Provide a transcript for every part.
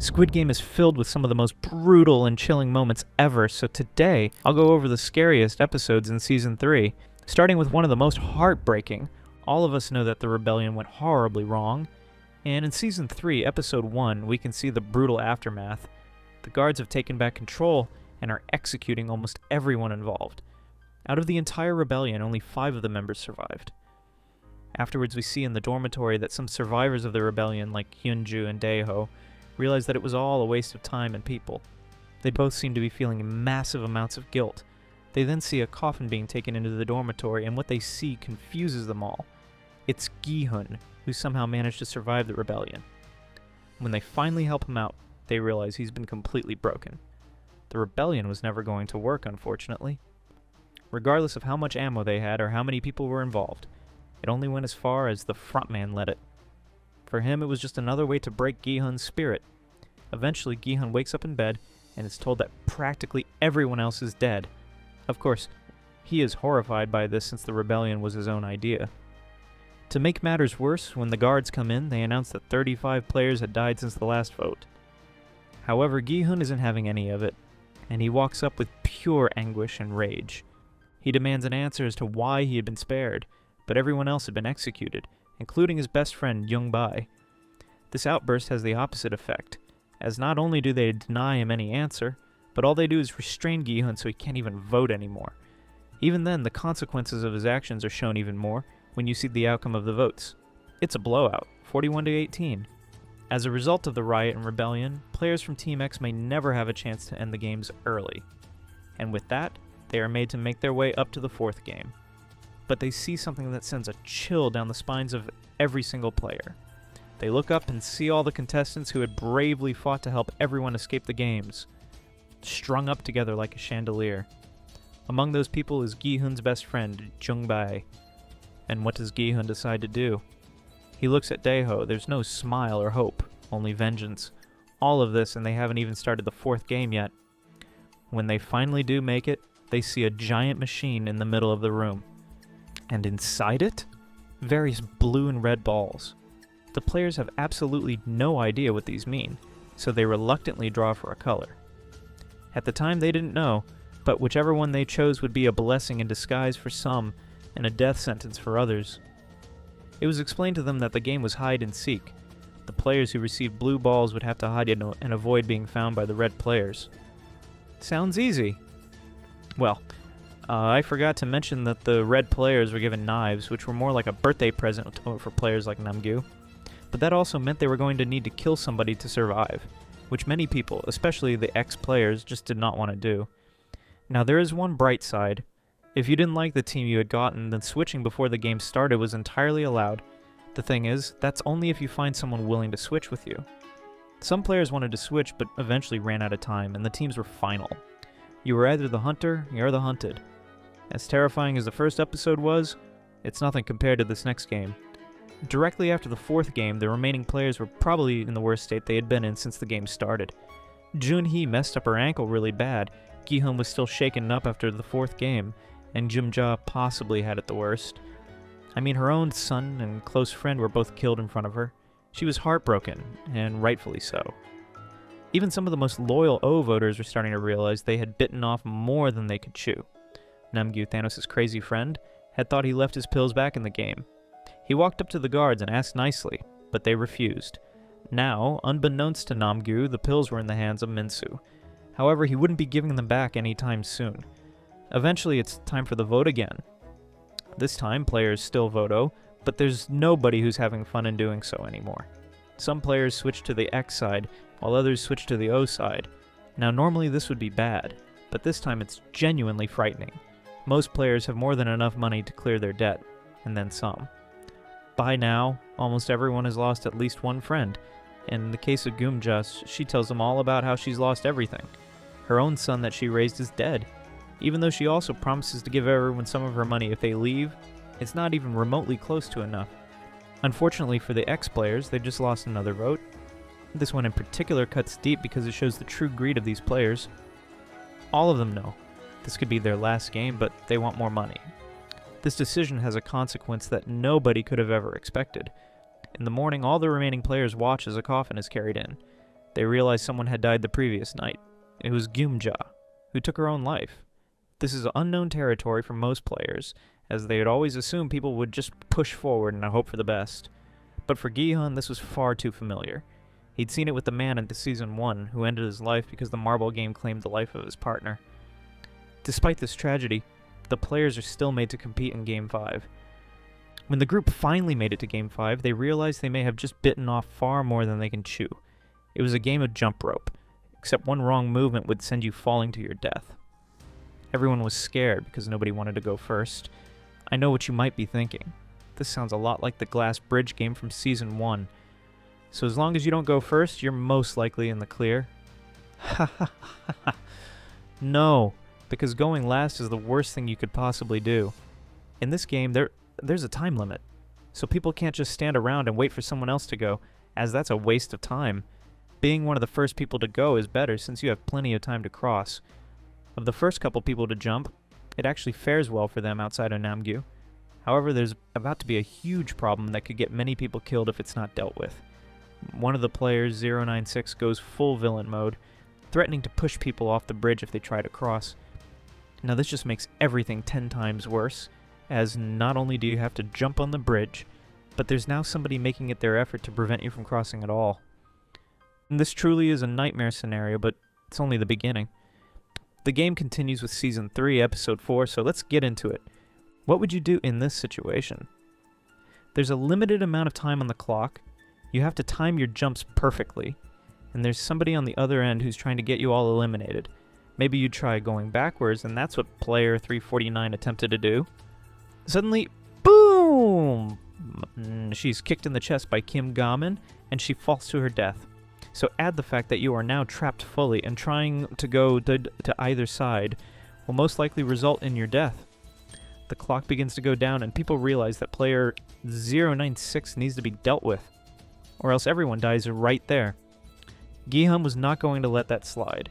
Squid Game is filled with some of the most brutal and chilling moments ever, so today I'll go over the scariest episodes in Season 3, starting with one of the most heartbreaking. All of us know that the rebellion went horribly wrong, and in Season 3, Episode 1, we can see the brutal aftermath. The guards have taken back control and are executing almost everyone involved. Out of the entire rebellion, only 5 of the members survived. Afterwards, we see in the dormitory that some survivors of the rebellion, like Hyunju and Daeho, realize that it was all a waste of time and people. They both seem to be feeling massive amounts of guilt. They then see a coffin being taken into the dormitory, and what they see confuses them all. It's Gi-hun, who somehow managed to survive the rebellion. When they finally help him out, they realize he's been completely broken. The rebellion was never going to work, unfortunately. Regardless of how much ammo they had or how many people were involved, it only went as far as the frontman let it. For him, it was just another way to break Gi-hun's spirit. Eventually, Gi-hun wakes up in bed and is told that practically everyone else is dead. Of course, he is horrified by this since the rebellion was his own idea. To make matters worse, when the guards come in, they announce that 35 players had died since the last vote. However, Gi-hun isn't having any of it, and he walks up with pure anguish and rage. He demands an answer as to why he had been spared, but everyone else had been executed, including his best friend Young-bae. This outburst has the opposite effect, as not only do they deny him any answer, but all they do is restrain Gi-hun so he can't even vote anymore. Even then, the consequences of his actions are shown even more when you see the outcome of the votes. It's a blowout, 41-18. As a result of the riot and rebellion, players from Team X may never have a chance to end the games early. And with that, they are made to make their way up to the 4th game. But they see something that sends a chill down the spines of every single player. They look up and see all the contestants who had bravely fought to help everyone escape the games, strung up together like a chandelier. Among those people is Gi-hun's best friend, Jung-bae. And what does Gi-hun decide to do? He looks at Daeho. There's no smile or hope, only vengeance. All of this, and they haven't even started the 4th game yet. When they finally do make it, they see a giant machine in the middle of the room. And inside it, various blue and red balls. The players have absolutely no idea what these mean, so they reluctantly draw for a color. At the time they didn't know, but whichever one they chose would be a blessing in disguise for some, and a death sentence for others. It was explained to them that the game was hide and seek. The players who received blue balls would have to hide and avoid being found by the red players. Sounds easy. Well, I forgot to mention that the red players were given knives, which were more like a birthday present for players like Namgyu. But that also meant they were going to need to kill somebody to survive, which many people, especially the ex-players, just did not want to do. Now there is one bright side. If you didn't like the team you had gotten, then switching before the game started was entirely allowed. The thing is, that's only if you find someone willing to switch with you. Some players wanted to switch, but eventually ran out of time, and the teams were final. You were either the hunter or the hunted. As terrifying as the first episode was, it's nothing compared to this next game. Directly after the 4th game, the remaining players were probably in the worst state they had been in since the game started. Junhee messed up her ankle really bad, Gi-hun was still shaken up after the 4th game, and Jim-ja possibly had it the worst. I mean, her own son and close friend were both killed in front of her. She was heartbroken, and rightfully so. Even some of the most loyal O voters were starting to realize they had bitten off more than they could chew. Namgyu, Thanos' crazy friend, had thought he left his pills back in the game. He walked up to the guards and asked nicely, but they refused. Now, unbeknownst to Namgyu, the pills were in the hands of Minsu. However, he wouldn't be giving them back anytime soon. Eventually, it's time for the vote again. This time, players still vote O, but there's nobody who's having fun in doing so anymore. Some players switch to the X side, while others switch to the O side. Now, normally this would be bad, but this time it's genuinely frightening. Most players have more than enough money to clear their debt, and then some. By now, almost everyone has lost at least one friend. In the case of Gumja, she tells them all about how she's lost everything. Her own son that she raised is dead. Even though she also promises to give everyone some of her money if they leave, it's not even remotely close to enough. Unfortunately for the ex-players, they just lost another vote. This one in particular cuts deep because it shows the true greed of these players. All of them know this could be their last game, but they want more money. This decision has a consequence that nobody could have ever expected. In the morning, all the remaining players watch as a coffin is carried in. They realized someone had died the previous night. It was Gyumja, who took her own life. This is unknown territory for most players, as they had always assumed people would just push forward and hope for the best. But for Gi-hun, this was far too familiar. He'd seen it with the man in Season 1, who ended his life because the marble game claimed the life of his partner. Despite this tragedy, the players are still made to compete in Game 5. When the group finally made it to Game 5, they realized they may have just bitten off far more than they can chew. It was a game of jump rope, except one wrong movement would send you falling to your death. Everyone was scared because nobody wanted to go first. I know what you might be thinking. This sounds a lot like the glass bridge game from Season 1. So as long as you don't go first, you're most likely in the clear. Ha ha ha ha. No, because going last is the worst thing you could possibly do. In this game, there's a time limit. So people can't just stand around and wait for someone else to go, as that's a waste of time. Being one of the first people to go is better since you have plenty of time to cross. Of the first couple people to jump, it actually fares well for them outside of Namgyu. However, there's about to be a huge problem that could get many people killed if it's not dealt with. One of the players, 096, goes full villain mode, threatening to push people off the bridge if they try to cross. Now this just makes everything 10 times worse, as not only do you have to jump on the bridge, but there's now somebody making it their effort to prevent you from crossing at all. And this truly is a nightmare scenario, but it's only the beginning. The game continues with Season 3, Episode 4, so let's get into it. What would you do in this situation? There's a limited amount of time on the clock. You have to time your jumps perfectly, and there's somebody on the other end who's trying to get you all eliminated. Maybe you try going backwards, and that's what player 349 attempted to do. Suddenly, boom! She's kicked in the chest by Kim Gamin, and she falls to her death. So add the fact that you are now trapped fully, and trying to go to either side will most likely result in your death. The clock begins to go down, and people realize that player 096 needs to be dealt with, or else everyone dies right there. Gi-hun was not going to let that slide.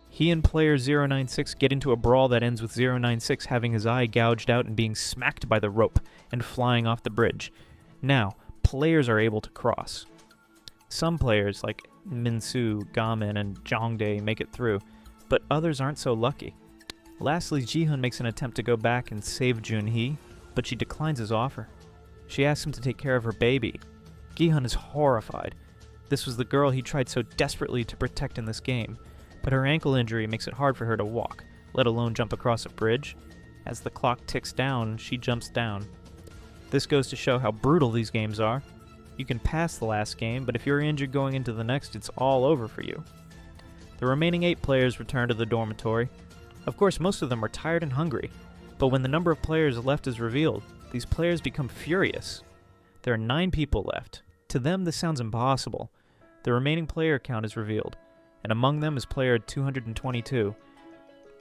He and player 096 get into a brawl that ends with 096 having his eye gouged out and being smacked by the rope and flying off the bridge. Now, players are able to cross. Some players, like Minsu, Gamin, and Jongdae, make it through, but others aren't so lucky. Lastly, Ji-hun makes an attempt to go back and save Junhee, but she declines his offer. She asks him to take care of her baby. Gi-hun is horrified. This was the girl he tried so desperately to protect in this game, but her ankle injury makes it hard for her to walk, let alone jump across a bridge. As the clock ticks down, she jumps down. This goes to show how brutal these games are. You can pass the last game, but if you're injured going into the next, it's all over for you. The remaining 8 players return to the dormitory. Of course, most of them are tired and hungry, but when the number of players left is revealed, these players become furious. There are 9 people left. To them, this sounds impossible. The remaining player count is revealed, and among them is player 222.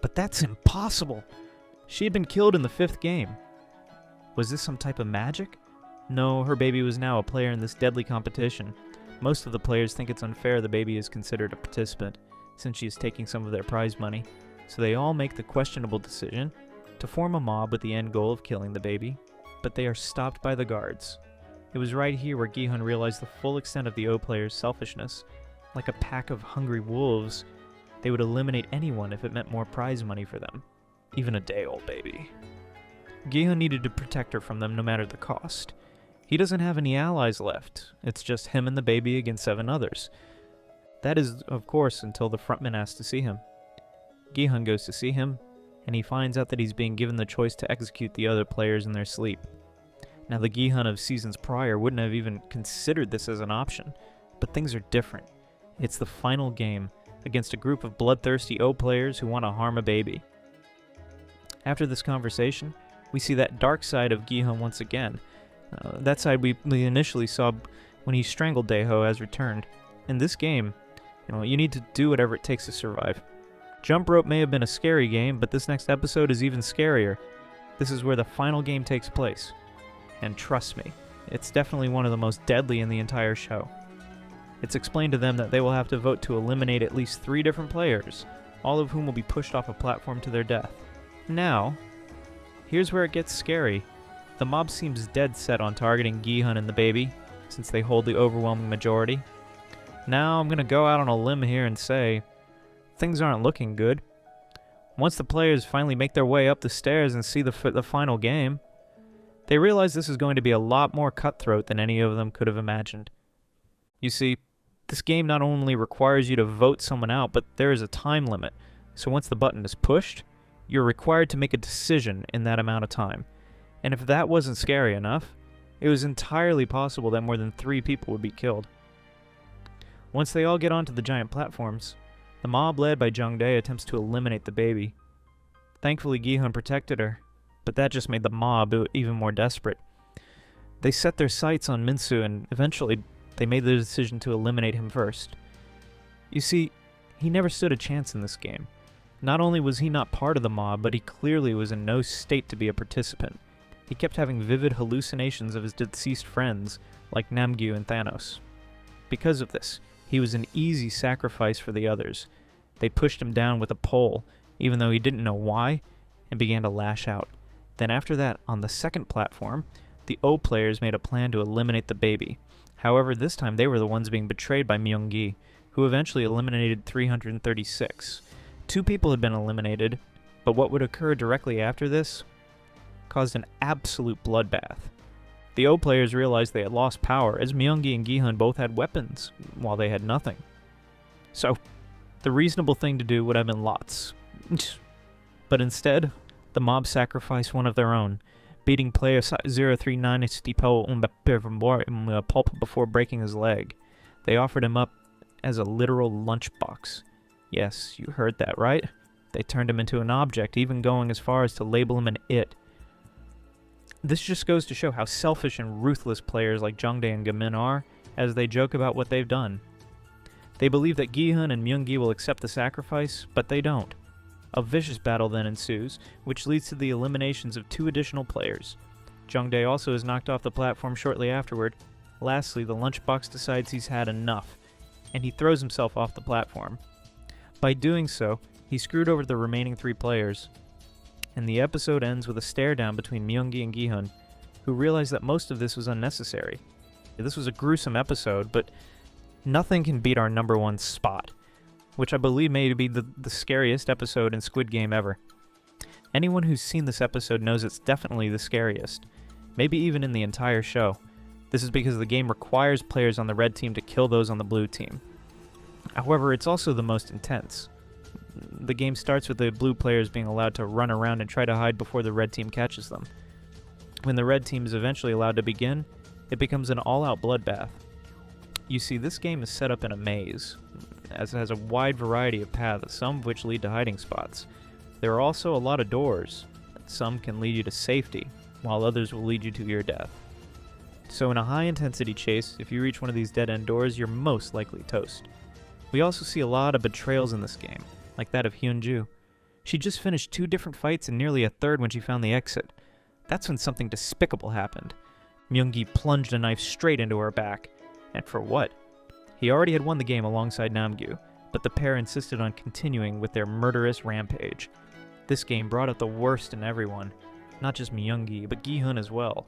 But that's impossible! She had been killed in the 5th game. Was this some type of magic? No, her baby was now a player in this deadly competition. Most of the players think it's unfair the baby is considered a participant, since she is taking some of their prize money, so they all make the questionable decision to form a mob with the end goal of killing the baby, but they are stopped by the guards. It was right here where Gi-hun realized the full extent of the O players' selfishness. Like a pack of hungry wolves, they would eliminate anyone if it meant more prize money for them, even a day-old baby. Gi-hun needed to protect her from them no matter the cost. He doesn't have any allies left. It's just him and the baby against 7 others. That is, of course, until the frontman asks to see him. Gi-hun goes to see him, and he finds out that he's being given the choice to execute the other players in their sleep. Now, the Gi-hun of seasons prior wouldn't have even considered this as an option, but things are different. It's the final game against a group of bloodthirsty O players who want to harm a baby. After this conversation, we see that dark side of Gi-hun once again. That side we initially saw when he strangled Daeho has returned. In this game, you need to do whatever it takes to survive. Jump Rope may have been a scary game, but this next episode is even scarier. This is where the final game takes place. And trust me, it's definitely one of the most deadly in the entire show. It's explained to them that they will have to vote to eliminate at least 3 different players, all of whom will be pushed off a platform to their death. Now, here's where it gets scary. The mob seems dead set on targeting Gi-hun and the baby, since they hold the overwhelming majority. Now I'm gonna go out on a limb here and say, things aren't looking good. Once the players finally make their way up the stairs and see the final game, they realize this is going to be a lot more cutthroat than any of them could have imagined. You see, this game not only requires you to vote someone out, but there is a time limit. So once the button is pushed, you're required to make a decision in that amount of time. And if that wasn't scary enough, it was entirely possible that more than 3 people would be killed. Once they all get onto the giant platforms, the mob led by Jung-dae attempts to eliminate the baby. Thankfully, Gi-hun protected her, but that just made the mob even more desperate. They set their sights on Min-soo, and eventually they made the decision to eliminate him first. You see, he never stood a chance in this game. Not only was he not part of the mob, but he clearly was in no state to be a participant. He kept having vivid hallucinations of his deceased friends, like Namgyu and Thanos. Because of this, he was an easy sacrifice for the others. They pushed him down with a pole, even though he didn't know why, and began to lash out. Then after that, on the second platform, the O players made a plan to eliminate the baby. However, this time they were the ones being betrayed by Myung-gi, who eventually eliminated 336. 2 people had been eliminated, but what would occur directly after this caused an absolute bloodbath. The O players realized they had lost power, as Myung-gi and Gi-hun both had weapons, while they had nothing. So, the reasonable thing to do would have been lots. But instead, the mob sacrificed one of their own, beating player 039 pulp before breaking his leg. They offered him up as a literal lunchbox. Yes, you heard that right. They turned him into an object, even going as far as to label him an it. This just goes to show how selfish and ruthless players like Jung-dae and Gamin are, as they joke about what they've done. They believe that Gi-hun and Myung-gi will accept the sacrifice, but they don't. A vicious battle then ensues, which leads to the eliminations of 2 additional players. Jung-dae also is knocked off the platform shortly afterward. Lastly, the lunchbox decides he's had enough, and he throws himself off the platform. By doing so, he screwed over the remaining 3 players, and the episode ends with a stare down between Myung-gi and Gi-hun, who realize that most of this was unnecessary. This was a gruesome episode, but nothing can beat our number 1 spot, which I believe may be the scariest episode in Squid Game ever. Anyone who's seen this episode knows it's definitely the scariest, maybe even in the entire show. This is because the game requires players on the red team to kill those on the blue team. However, it's also the most intense. The game starts with the blue players being allowed to run around and try to hide before the red team catches them. When the red team is eventually allowed to begin, it becomes an all-out bloodbath. You see, this game is set up in a maze, as it has a wide variety of paths, some of which lead to hiding spots. There are also a lot of doors. Some can lead you to safety, while others will lead you to your death. So in a high-intensity chase, if you reach one of these dead-end doors, you're most likely toast. We also see a lot of betrayals in this game, like that of Hyun-ju. She just finished 2 different fights and nearly a third when she found the exit. That's when something despicable happened. Myung-gi plunged a knife straight into her back. And for what? He already had won the game alongside Namgyu, but the pair insisted on continuing with their murderous rampage. This game brought out the worst in everyone, not just Myung-gi, but Gi-hun as well.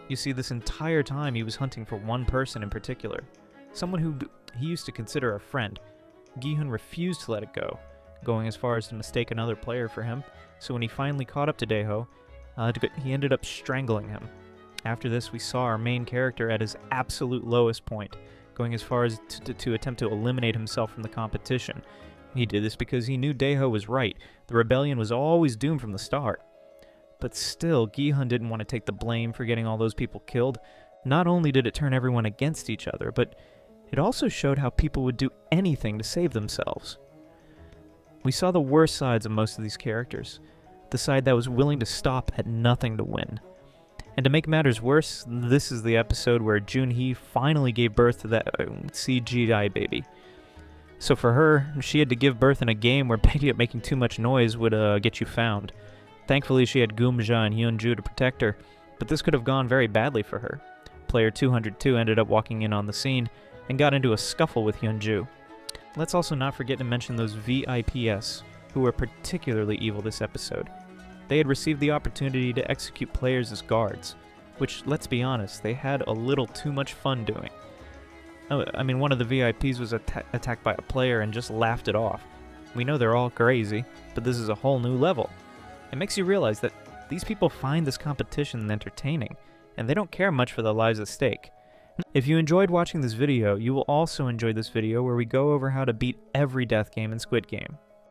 You see, this entire time he was hunting for one person in particular, someone who he used to consider a friend. Gi-hun refused to let it go, going as far as to mistake another player for him, so when he finally caught up to Daeho, he ended up strangling him. After this, we saw our main character at his absolute lowest point, going as far as to attempt to eliminate himself from the competition. He did this because he knew Daeho was right. The rebellion was always doomed from the start. But still, Gi-hun didn't want to take the blame for getting all those people killed. Not only did it turn everyone against each other, but it also showed how people would do anything to save themselves. We saw the worst sides of most of these characters, the side that was willing to stop at nothing to win. And to make matters worse, this is the episode where Junhee finally gave birth to that CGI baby. So for her, she had to give birth in a game where making too much noise would get you found. Thankfully, she had Goomja and Hyun-ju to protect her, but this could have gone very badly for her. Player 202 ended up walking in on the scene and got into a scuffle with Hyun-ju. Let's also not forget to mention those VIPs, who were particularly evil this episode. They had received the opportunity to execute players as guards, which, let's be honest, they had a little too much fun doing. Oh, I mean, one of the VIPs was attacked by a player and just laughed it off. We know they're all crazy, but this is a whole new level. It makes you realize that these people find this competition entertaining, and they don't care much for the lives at stake. If you enjoyed watching this video, you will also enjoy this video where we go over how to beat every death game in Squid Game.